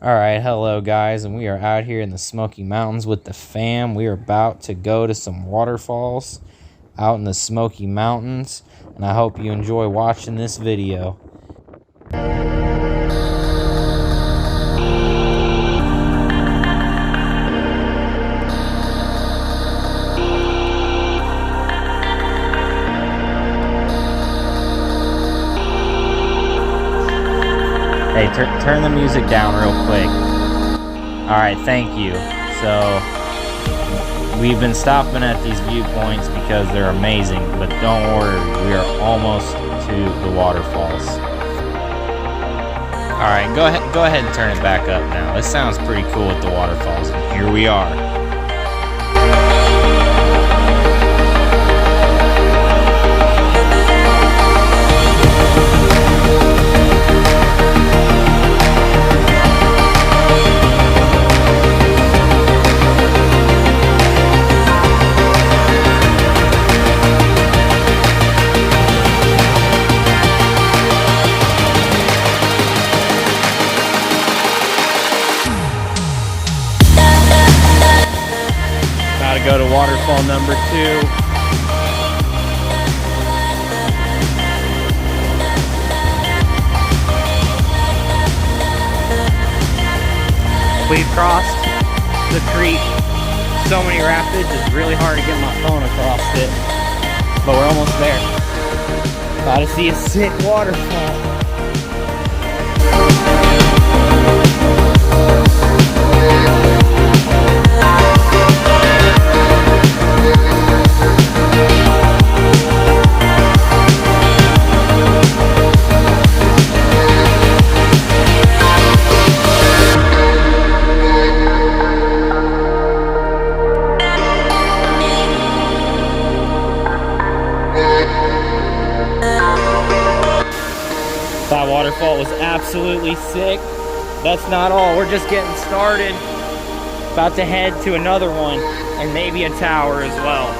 Alright, hello guys, and we are out here in the Smoky Mountains with the fam. We are about to go to some waterfalls out in the Smoky Mountains, and I hope you enjoy watching this video. Hey, turn the music down real quick. Alright, thank you. So, we've been stopping at these viewpoints because they're amazing, but don't worry, we are almost to the waterfalls. Alright, go ahead and turn it back up now. This sounds pretty cool with the waterfalls, and here we are. Go to waterfall number 2. We've crossed the creek. So many rapids, it's really hard to get my phone across it. But we're almost there. About to see a sick waterfall. That waterfall was absolutely sick. That's not all, we're just getting started. About to head to another one and maybe a tower as well.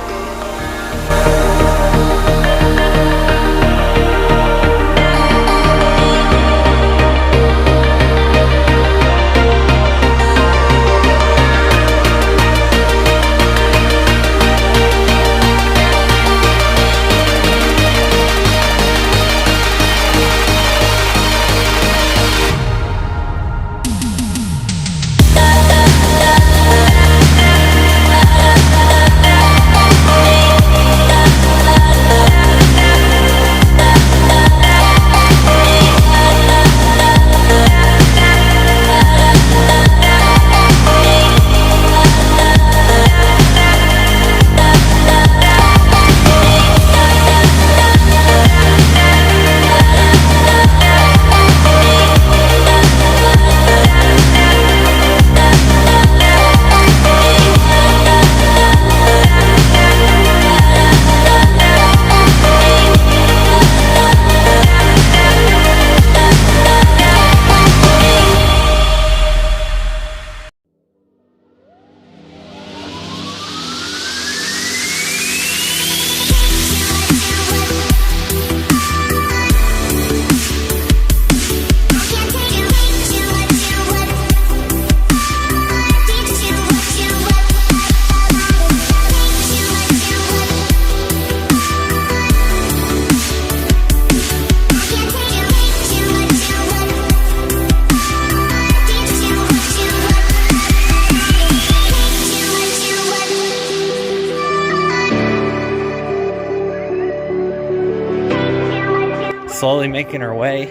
Slowly making our way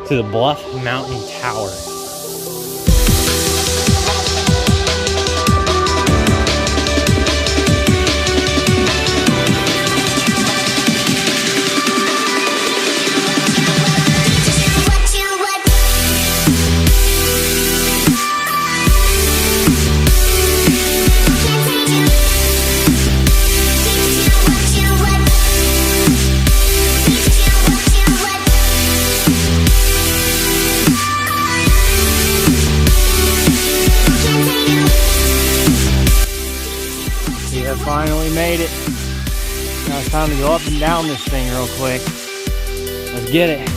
to the Bluff Mountain Tower. Finally made it. Now it's time to go up and down this thing real quick. Let's get it.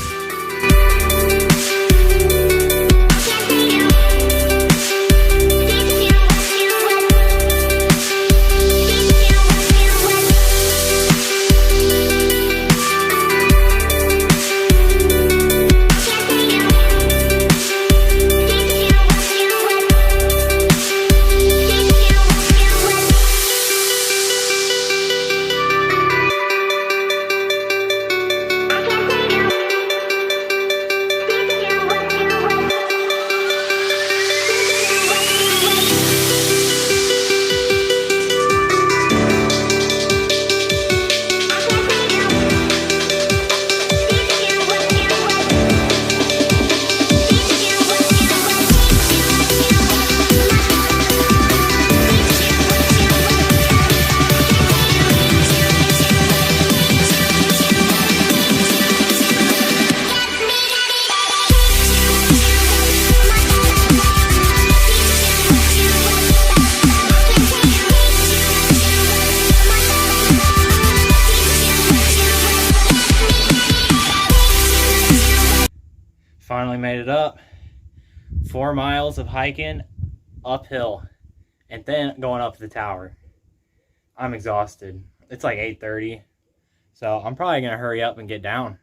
it up. 4 miles of hiking uphill and then going up the tower. I'm exhausted. It's like 8:30, so I'm probably gonna hurry up and get down.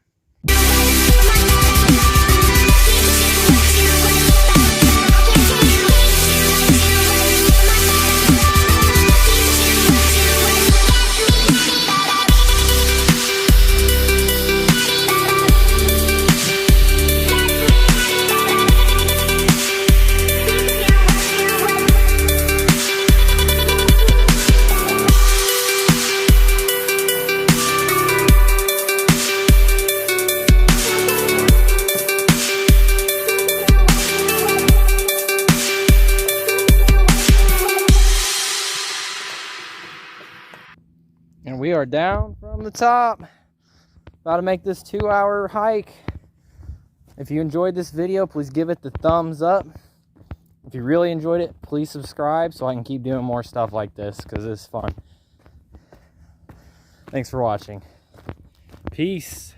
And we are down from the top. About to make this 2-hour hike. If you enjoyed this video, please give it the thumbs up. If you really enjoyed it, please subscribe so I can keep doing more stuff like this because it's fun. Thanks for watching. Peace.